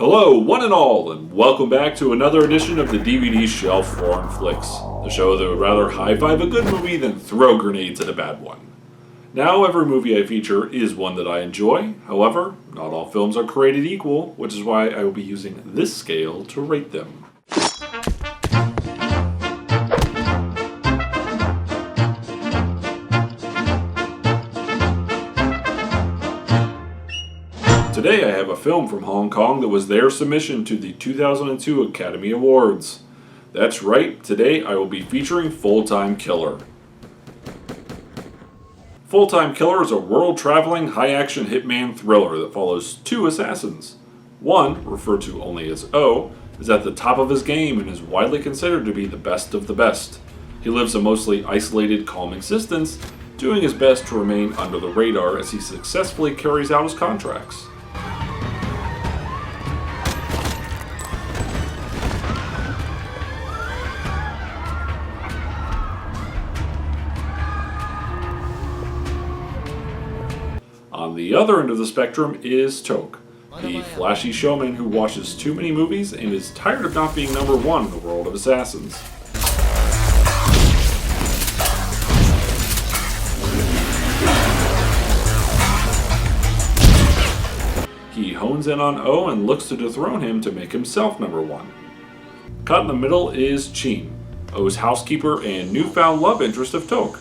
Hello, one and all, and welcome back to another edition of the DVD Shelf for Flix, the show that would rather high-five a good movie than throw grenades at a bad one. Now, every movie I feature is one that I enjoy. However, not all films are created equal, which is why I will be using this scale to rate them. Today I have a film from Hong Kong that was their submission to the 2002 Academy Awards. That's right, today I will be featuring Fulltime Killer. Fulltime Killer is a world-traveling, high-action hitman thriller that follows two assassins. One, referred to only as O, is at the top of his game and is widely considered to be the best of the best. He lives a mostly isolated, calm existence, doing his best to remain under the radar as he successfully carries out his contracts. On the other end of the spectrum is Tok, the flashy showman who watches too many movies and is tired of not being number one in the world of assassins. He hones in on O and looks to dethrone him to make himself number one. Caught in the middle is Chin, O's housekeeper and newfound love interest of Tok.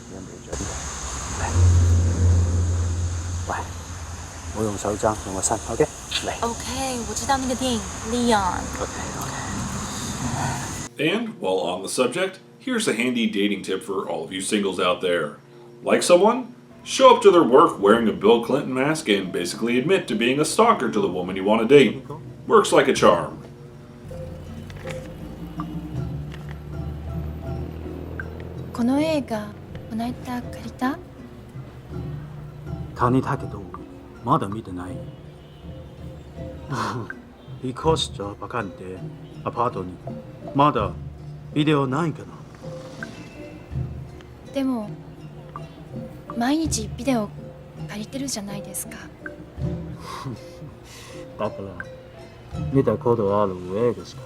And, while on the subject, here's a handy dating tip for all of you singles out there. Like someone? Show up to their work wearing a Bill Clinton mask and basically admit to being a stalker to the woman you want to date. Works like a charm. この映画、この間借りた？借りたけど、まだ見てない。引っ越したばかりで、アパートにまだビデオないかな。でも、毎日ビデオ借りてるじゃないですか。だから見たことある映画しか。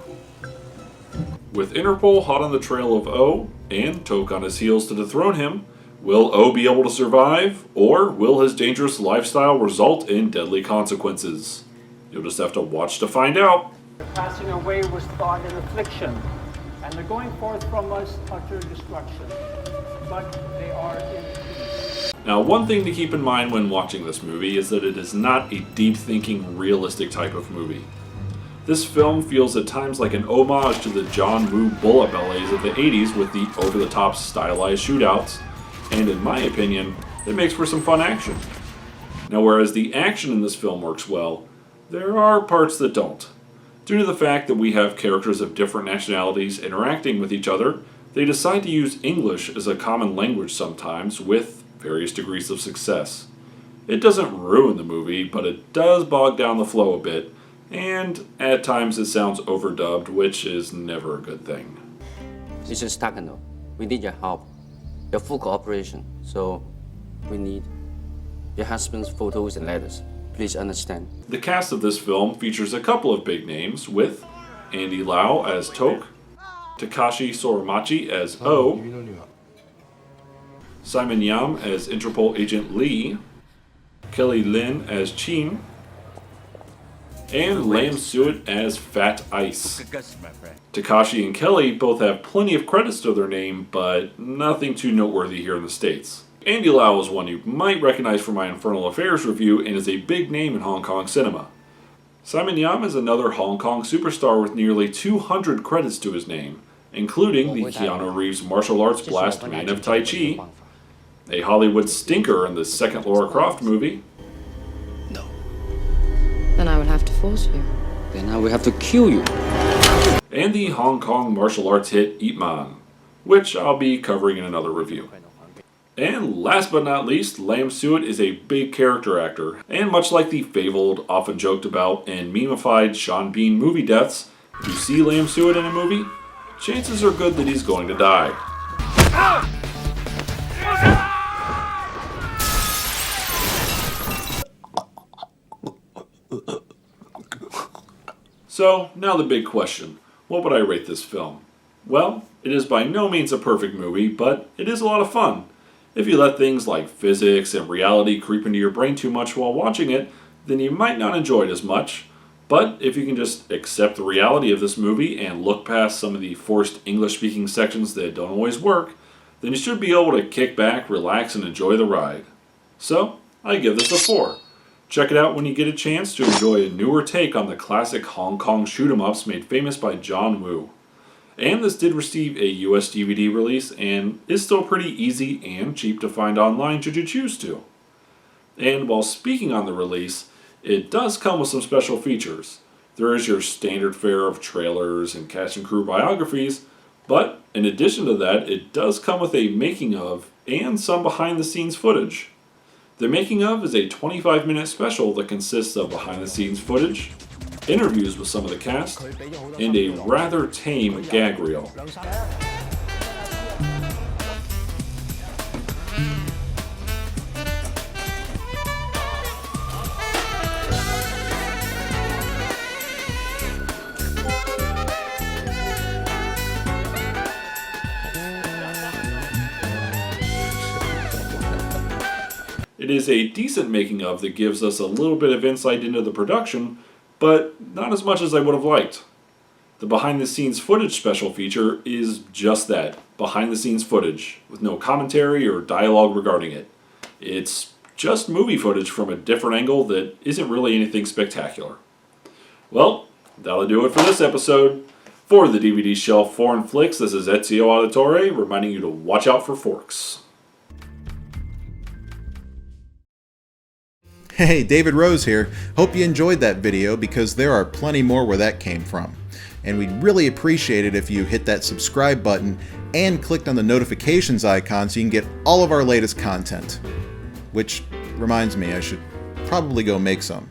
With Interpol hot on the trail of O, and Tok on his heels to dethrone him, will O be able to survive, or will his dangerous lifestyle result in deadly consequences? You'll just have to watch to find out. Their passing away was thought an affliction, and they're going forth from us utter destruction. But they are in peace. Now, one thing to keep in mind when watching this movie is that it is not a deep-thinking, realistic type of movie. This film feels at times like an homage to the John Woo bullet ballets of the 80s with the over-the-top stylized shootouts, and in my opinion, it makes for some fun action. Now, whereas the action in this film works well, there are parts that don't. Due to the fact that we have characters of different nationalities interacting with each other, they decide to use English as a common language sometimes with various degrees of success. It doesn't ruin the movie, but it does bog down the flow a bit, and at times it sounds overdubbed, which is never a good thing. Mrs. Takano, we need your help, your full cooperation, so we need your husband's photos and letters. Please understand. The cast of this film features a couple of big names, with Andy Lau as Tok, Takashi Sorimachi as O, Simon Yam as Interpol Agent Lee, Kelly Lin as Chin, and Lam Suet as Fat Ice. Takashi and Kelly both have plenty of credits to their name, but nothing too noteworthy here in the States. Andy Lau is one you might recognize from my Infernal Affairs review and is a big name in Hong Kong cinema. Simon Yam is another Hong Kong superstar with nearly 200 credits to his name, including the Keanu Reeves martial arts blast Man of Tai Chi, a Hollywood stinker in the second Lara Croft movie, Then I will have to force you. Then I will have to kill you. and the Hong Kong martial arts hit Ip Man, which I'll be covering in another review. And last but not least, Lam Suet is a big character actor, and much like the fabled, often joked about, and memeified Sean Bean movie deaths, if you see Lam Suet in a movie, chances are good that he's going to die. So, now the big question. What would I rate this film? Well, it is by no means a perfect movie, but it is a lot of fun. If you let things like physics and reality creep into your brain too much while watching it, then you might not enjoy it as much. But if you can just accept the reality of this movie and look past some of the forced English-speaking sections that don't always work, then you should be able to kick back, relax, and enjoy the ride. So, I give this a 4. Check it out when you get a chance to enjoy a newer take on the classic Hong Kong shoot-'em-ups made famous by John Woo. And this did receive a US DVD release and is still pretty easy and cheap to find online should you choose to. And while speaking on the release, it does come with some special features. There is your standard fare of trailers and cast and crew biographies, but in addition to that, it does come with a making of and some behind the scenes footage. The making of is a 25-minute special that consists of behind the scenes footage, interviews with some of the cast, and a rather tame gag reel. It is a decent making of that gives us a little bit of insight into the production, but not as much as I would have liked. The behind the scenes footage special feature is just that, behind the scenes footage, with no commentary or dialogue regarding it. It's just movie footage from a different angle that isn't really anything spectacular. Well, that'll do it for this episode. For the DVD Shelf Foreign Flix, this is Ezio Auditore reminding you to watch out for forks. Hey, David Rose here. Hope you enjoyed that video because there are plenty more where that came from. And we'd really appreciate it if you hit that subscribe button and clicked on the notifications icon so you can get all of our latest content. Which reminds me, I should probably go make some.